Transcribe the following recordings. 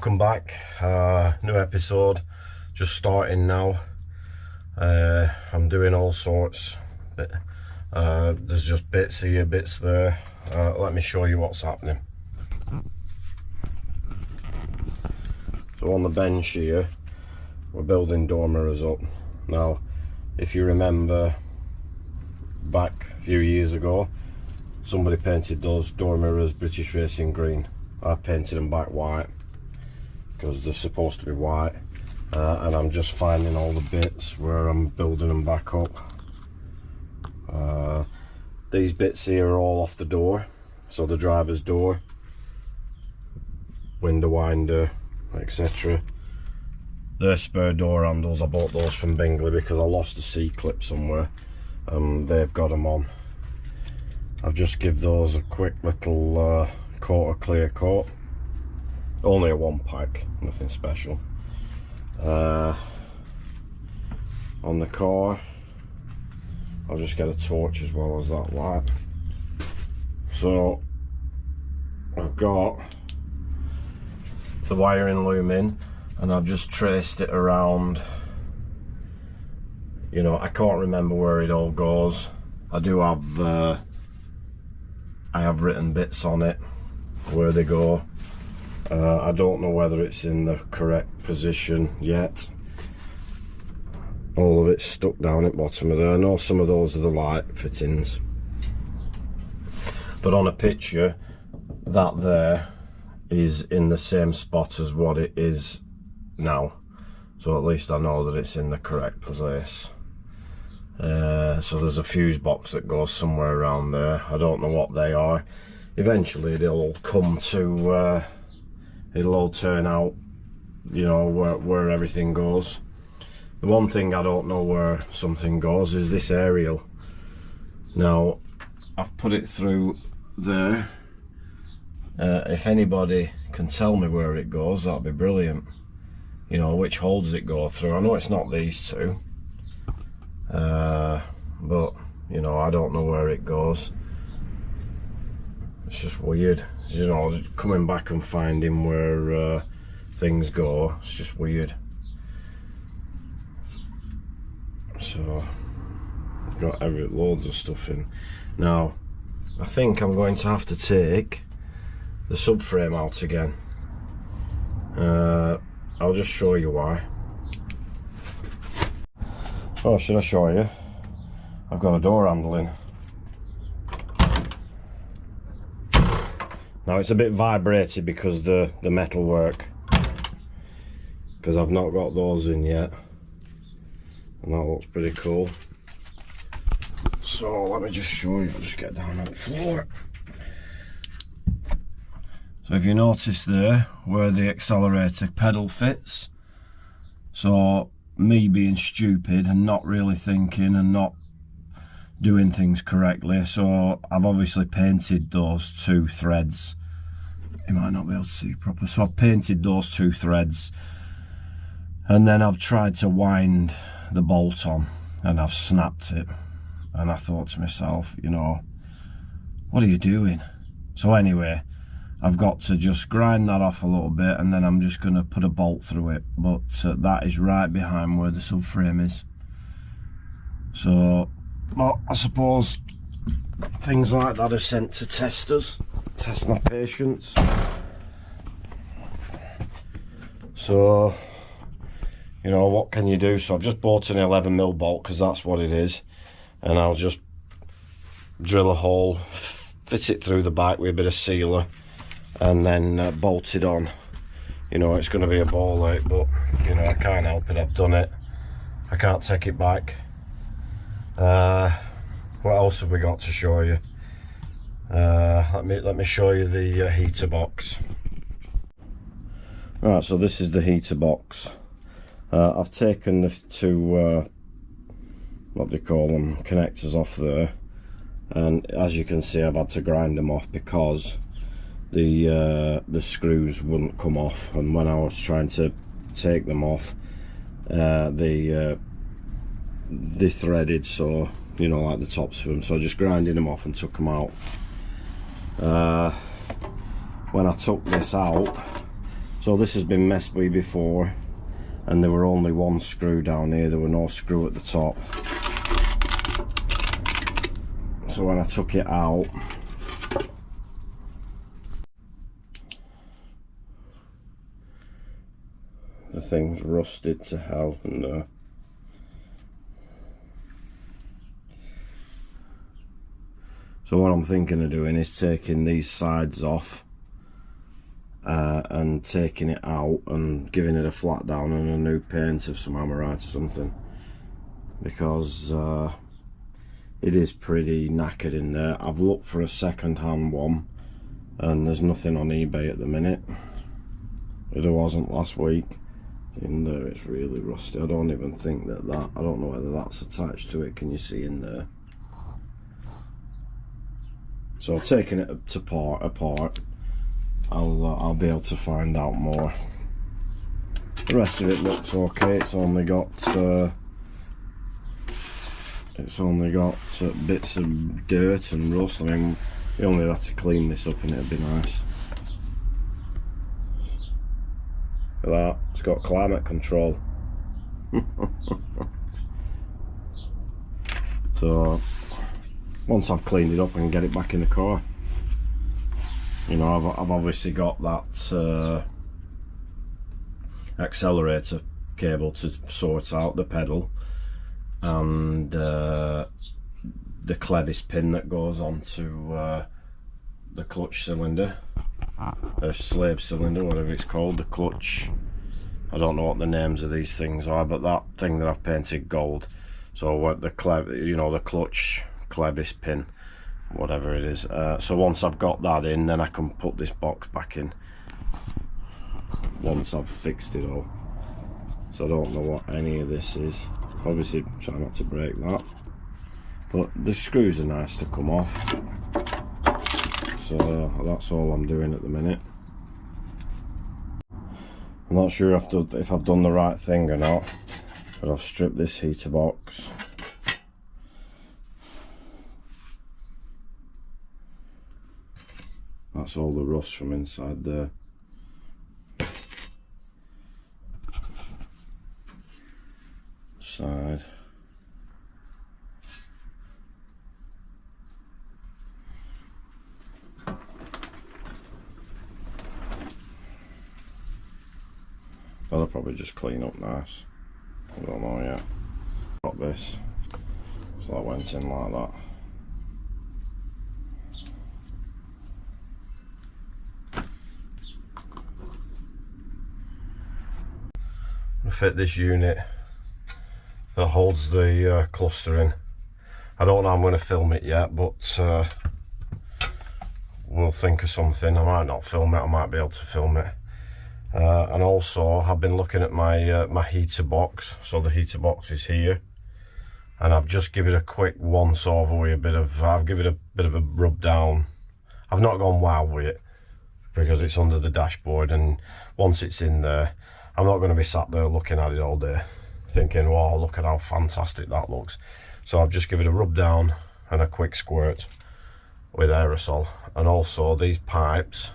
welcome back. New episode just starting now. I'm doing all sorts, but there's just bits here, bits there. Let me show you what's happening. So on the bench here, we're building door mirrors up. Now, if you remember back a few years ago, somebody painted those door mirrors British Racing green. I painted them back white because they're supposed to be white, and I'm just finding all the bits where I'm building them back up. These bits here are all off the door, so the driver's door, window winder, etc. They're spare door handles. I bought those from Bingley because I lost a C-clip somewhere. They've got them on. I've just give those a quick little coat of clear coat. Only a one pack, nothing special. On the car, I'll just get a torch as well as that light. So I've got the wiring loom in, and I've just traced it around. You know, I can't remember where it all goes. I do have I have written bits on it where they go. I don't know whether it's in the correct position yet. All of it's stuck down at the bottom of there. I know some of those are the light fittings, but on a picture that there is in the same spot as what it is now, so at least I know that it's in the correct place. So there's a fuse box that goes somewhere around there. I don't know what they are. Eventually they'll all come to it'll all turn out, you know, where everything goes. The one thing I don't know where something goes is this aerial. Now I've put it through there. If anybody can tell me where it goes, that'd be brilliant. You know, which holes it go through. I know it's not these two, but you know, I don't know where it goes. It's just weird, you know, coming back and finding where things go. It's just weird. So I've got loads of stuff in. Now I think I'm going to have to take the subframe out again. I'll just show you why. Oh, should I show you? I've got a door handle in. Now it's a bit vibrated because the metal work, because I've not got those in yet, and that looks pretty cool. So let me just show you. I'll just get down on the floor. So if you notice there where the accelerator pedal fits, so me being stupid and not really thinking and not doing things correctly, so I've obviously painted those two threads. You might not be able to see proper. So I've painted those two threads, and then I've tried to wind the bolt on and I've snapped it, and I thought to myself, you know, what are you doing? So anyway, I've got to just grind that off a little bit, and then I'm just going to put a bolt through it. But that is right behind where the subframe is. So, well, I suppose things like that are sent to testers, test my patience. So, you know, what can you do? So I've just bought an 11mm bolt because that's what it is, and I'll just drill a hole, fit it through the back with a bit of sealer, and then bolt it on. You know, it's going to be a ball ache, but you know, I can't help it. I've done it. I can't take it back. What else have we got to show you? Let me show you the heater box. Right, so this is the heater box. I've taken the two what do you call them, connectors off there, and as you can see, I've had to grind them off because the screws wouldn't come off, and when I was trying to take them off, they threaded, so you know, like the tops of them, so I just grinded them off and took them out. When I took this out, So this has been messed with before, and there were only one screw down here, there were no screw at the top. So when I took it out, the thing's rusted to hell, and so what I'm thinking of doing is taking these sides off and taking it out and giving it a flat down and a new paint of some Amorite or something, because it is pretty knackered in there. I've looked for a second-hand one and there's nothing on eBay at the minute. There wasn't last week. In there it's really rusty. I don't even think that I don't know whether that's attached to it. Can you see in there? So taking it apart, I'll be able to find out more. The rest of it looks okay. It's only got bits of dirt and rust. I mean, we only have to clean this up and it'd be nice. Look at that, it's got climate control. So once I've cleaned it up, I can get it back in the car. You know, I've obviously got that accelerator cable to sort out the pedal, and the clevis pin that goes onto the clutch cylinder, a slave cylinder, whatever it's called, the clutch. I don't know what the names of these things are, but that thing that I've painted gold. So what the clutch clevis pin, whatever it is. So once I've got that in, then I can put this box back in. Once I've fixed it all. So I don't know what any of this is. Obviously try not to break that. But the screws are nice to come off. So that's all I'm doing at the minute. I'm not sure if I've done the right thing or not, but I've stripped this heater box. That's all the rust from inside there. Side. That'll probably just clean up nice. I don't know yet. Got this. So that went in like that. I fit this unit that holds the cluster in. I don't know how I'm going to film it yet, but we'll think of something. I might not film it, I might be able to film it. And also I've been looking at my my heater box. So the heater box is here, and I've just given it a quick once over with I've given it a bit of a rub down. I've not gone wild with it because it's under the dashboard, and once it's in there, I'm not going to be sat there looking at it all day thinking, wow, look at how fantastic that looks. So I've just given it a rub down and a quick squirt with aerosol. And also these pipes,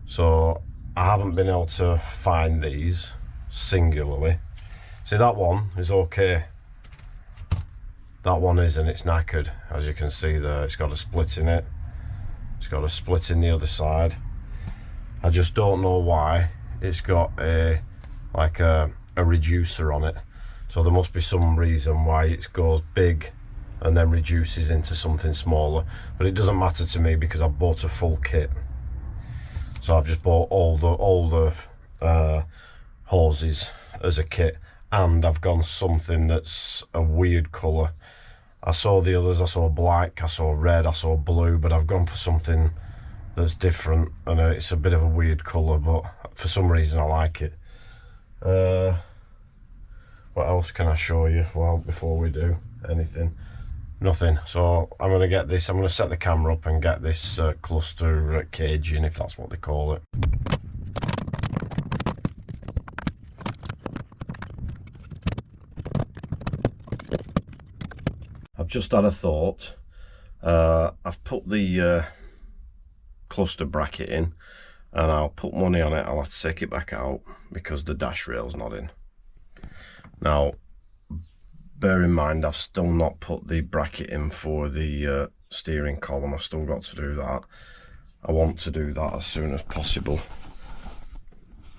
so I haven't been able to find these singularly. See, that one is okay. That one is, and it's knackered, as you can see there. It's got a split in it. It's got a split in the other side. I just don't know why it's got a reducer on it. So there must be some reason why it goes big and then reduces into something smaller. But it doesn't matter to me because I've bought a full kit. So I've just bought all the hoses as a kit, and I've gone something that's a weird colour. I saw the others, I saw black, I saw red, I saw blue, but I've gone for something that's different, and it's a bit of a weird colour, but for some reason I like it. What else can I show you? Well, before we do anything, nothing. So I'm going to get this, I'm going to set the camera up and get this cluster cage in, if that's what they call it. I've just had a thought. I've put the cluster bracket in, and I'll put money on it, I'll have to take it back out because the dash rail's not in. Now, bear in mind, I've still not put the bracket in for the steering column. I've still got to do that. I want to do that as soon as possible.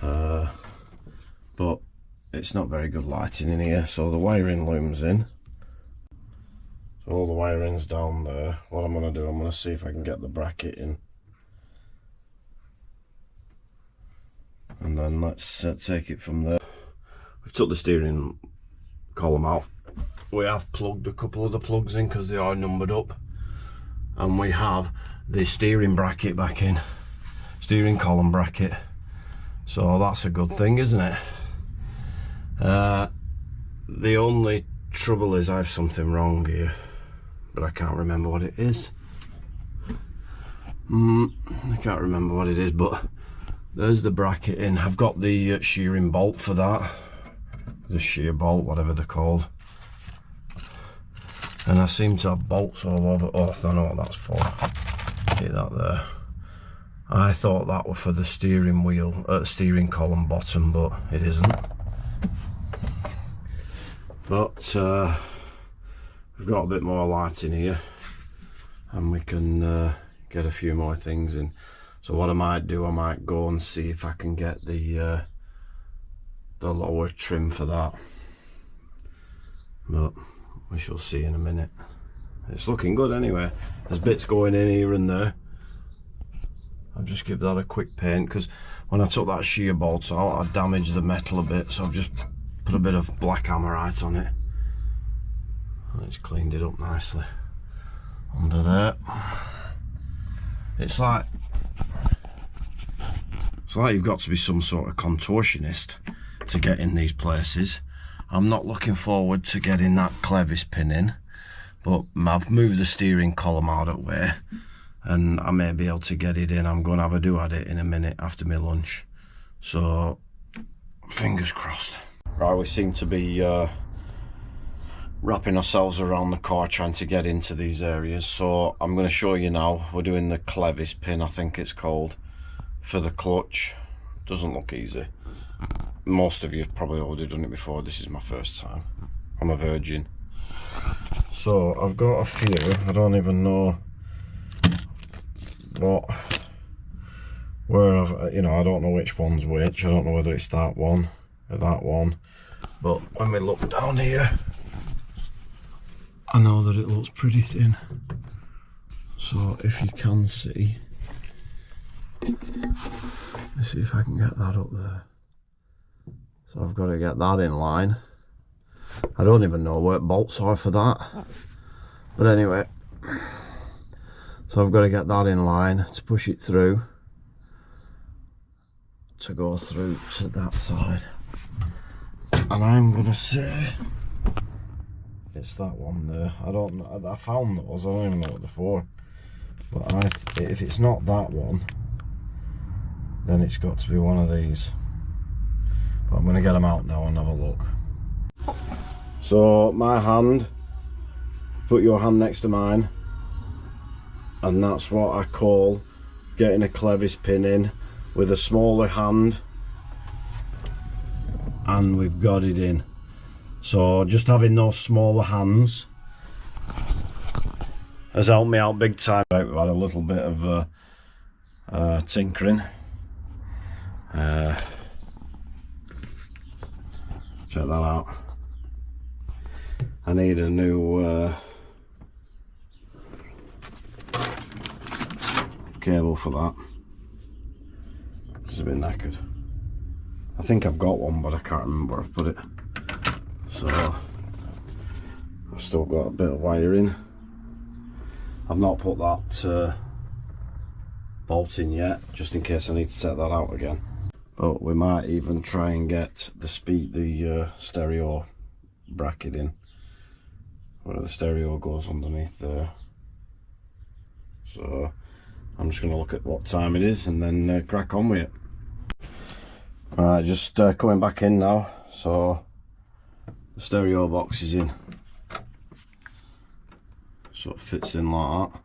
But it's not very good lighting in here, so the wiring loom's in. So all the wiring's down there. What I'm going to do, I'm going to see if I can get the bracket in. And then let's take it from there. We've took the steering column out. We have plugged a couple of the plugs in because they are numbered up. And we have the steering bracket back in. Steering column bracket. So that's a good thing, isn't it? The only trouble is I have something wrong here, but I can't remember what it is. I can't remember what it is, but there's the bracket in. I've got the shearing bolt for that, the shear bolt, whatever they're called, and I seem to have bolts all over. Oh, I don't know what that's for. See that there? I thought that was for the steering wheel, steering column bottom, but it isn't. But we've got a bit more light in here, and we can get a few more things in. So what I might do, I might go and see if I can get the lower trim for that. But we shall see in a minute. It's looking good anyway. There's bits going in here and there. I'll just give that a quick paint, because when I took that shear bolt out, I damaged the metal a bit, so I've just put a bit of black hammerite on it. And it's cleaned it up nicely under there. It's like you've got to be some sort of contortionist to get in these places. I'm not looking forward to getting that clevis pin in, but I've moved the steering column out of the way, and I may be able to get it in. I'm going to have a do at it in a minute after my lunch, so fingers crossed. Right, we seem to be wrapping ourselves around the car trying to get into these areas, so I'm going to show you now. We're doing the clevis pin, I think it's called, for the clutch. Doesn't look easy. Most of you have probably already done it before. This is my first time. I'm a virgin. So I've got a few. I don't even know where I've, I don't know which one's which. I don't know whether it's that one or that one. But when we look down here, I know that it looks pretty thin. So if you can see, let's see if I can get that up there. So I've got to get that in line. I don't even know where bolts are for that. But anyway, so I've got to get that in line to push it through, to go through to that side. And I'm going to say it's that one there. I don't know. I found those. I don't even know what they're for. But if it's not that one, then it's got to be one of these. But I'm going to get them out now and have a look. So my hand, put your hand next to mine, and that's what I call getting a clevis pin in with a smaller hand, and we've got it in. So just having those smaller hands has helped me out big time. Right, we've had a little bit of tinkering. Check that out. I need a new cable for that. It's a bit knackered. I think I've got one, but I can't remember where I've put it. So I've still got a bit of wiring. I've not put that bolt in yet, just in case I need to set that out again. But we might even try and get the stereo bracket in, where the stereo goes underneath there. So I'm just going to look at what time it is and then crack on with it. Right, just coming back in now. So the stereo box is in, so it fits in like that.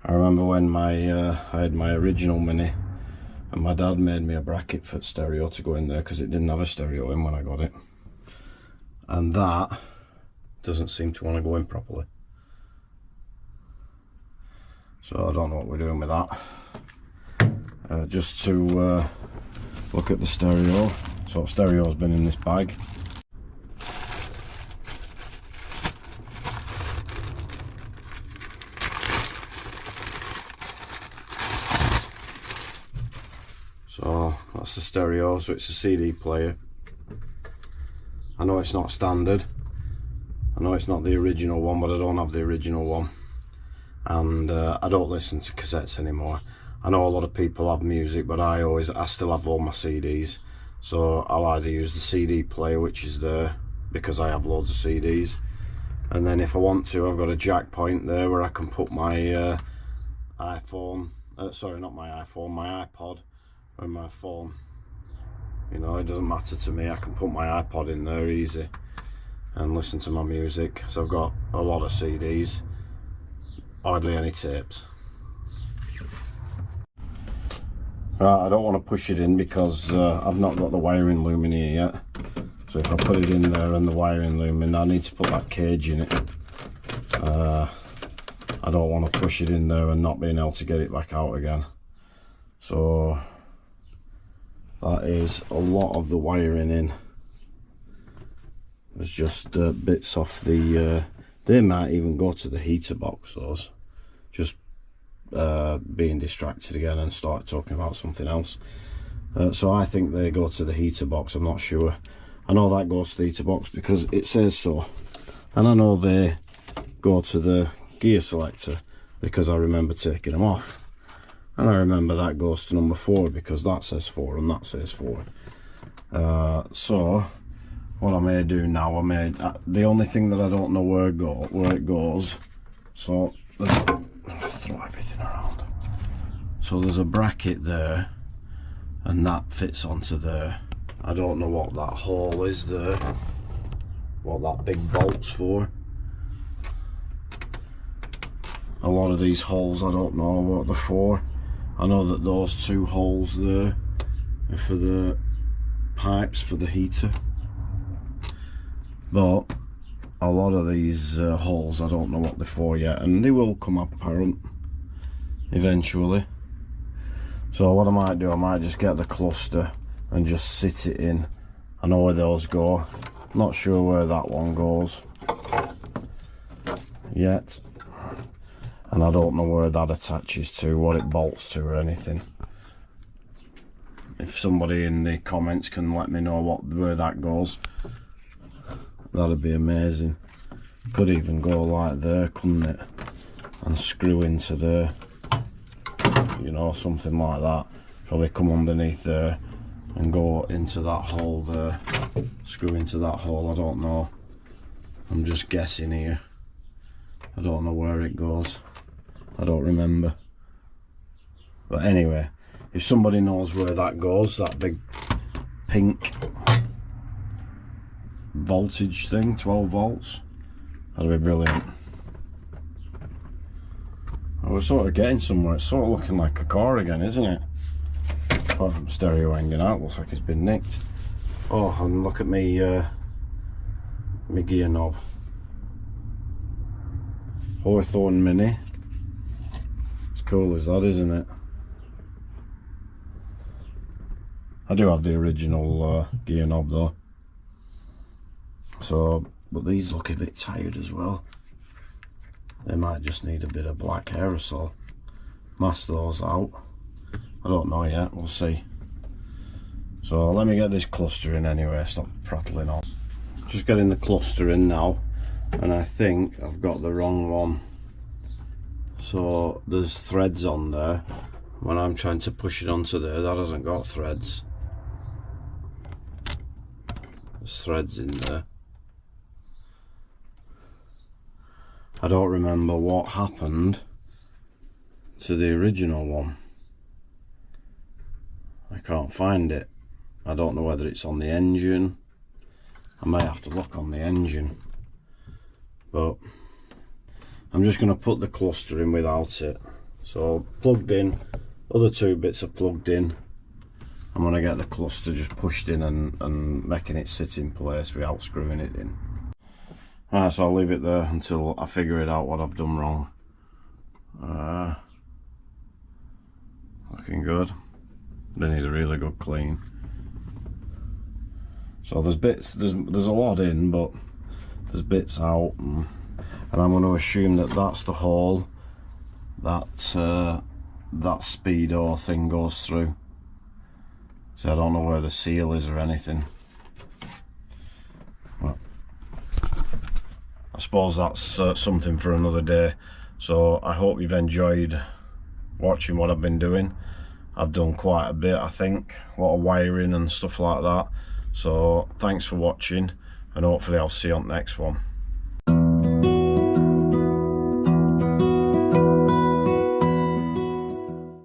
I remember when I had my original Mini, and my dad made me a bracket for stereo to go in there because it didn't have a stereo in when I got it, and that doesn't seem to want to go in properly. So I don't know what we're doing with that. Just to look at the stereo. So stereo's been in this bag. So that's the stereo, so it's a CD player. I know it's not standard. I know it's not the original one, but I don't have the original one. And I don't listen to cassettes anymore. I know a lot of people have music, but I still have all my CDs. So I'll either use the CD player, which is there, because I have loads of CDs. And then if I want to, I've got a jack point there where I can put my iPhone, sorry, not my iPhone, my iPod, or my phone. You know, it doesn't matter to me. I can put my iPod in there easy and listen to my music. So I've got a lot of CDs, hardly any tapes. Right, I don't want to push it in because I've not got the wiring loom in here yet. So if I put it in there and the wiring loom in, I need to put that cage in it. I don't want to push it in there and not being able to get it back out again. So that is a lot of the wiring in. There's just bits off the, they might even go to the heater box, those. Just being distracted again and start talking about something else. So I think they go to the heater box, I'm not sure. I know that goes to the heater box because it says so. And I know they go to the gear selector because I remember taking them off. And I remember that goes to number 4 because that says 4 and that says 4. So what I may do now, the only thing that I don't know where it goes. So throw everything around. So there's a bracket there, and that fits onto there. I don't know what that hole is there, what that big bolt's for. A lot of these holes I don't know what they're for. I know that those 2 holes there are for the pipes for the heater, but a lot of these holes I don't know what they're for yet, and they will come apparent eventually. So what I might do, I might just get the cluster and just sit it in. I know where those go, not sure where that one goes yet. And I don't know where that attaches to, what it bolts to or anything. If somebody in the comments can let me know where that goes, that'd be amazing. Could even go like there, couldn't it? And screw into there. You know, something like that. Probably come underneath there and go into that hole there. Screw into that hole, I don't know. I'm just guessing here. I don't know where it goes. I don't remember. But anyway, if somebody knows where that goes, that big pink voltage thing, 12 volts, that'd be brilliant. I was sort of getting somewhere. It's sort of looking like a car again, isn't it? Apart from stereo hanging out, looks like it's been nicked. Oh, and look at me, my gear knob. Hawthorne Mini. Cool as that, isn't it? I do have the original gear knob though. So, but these look a bit tired as well. They might just need a bit of black aerosol. Mask those out. I don't know yet, we'll see. So let me get this cluster in anyway, stop prattling on. Just getting the cluster in now, and I think I've got the wrong one. So there's threads on there. When I'm trying to push it onto there, that hasn't got threads. There's threads in there. I don't remember what happened to the original one. I can't find it. I don't know whether it's on the engine. I may have to look on the engine. But I'm just going to put the cluster in without it. So plugged in, other two bits are plugged in. I'm going to get the cluster just pushed in and making it sit in place without screwing it in. Right, so I'll leave it there until I figure it out what I've done wrong. Looking good. They need a really good clean. So there's bits, there's a lot in, but there's bits out, and I'm going to assume that that's the hole that that speedo thing goes through. So I don't know where the seal is or anything. Well, I suppose that's something for another day. So I hope you've enjoyed watching what I've been doing. I've done quite a bit, I think, a lot of wiring and stuff like that. So thanks for watching, and hopefully I'll see you on the next one.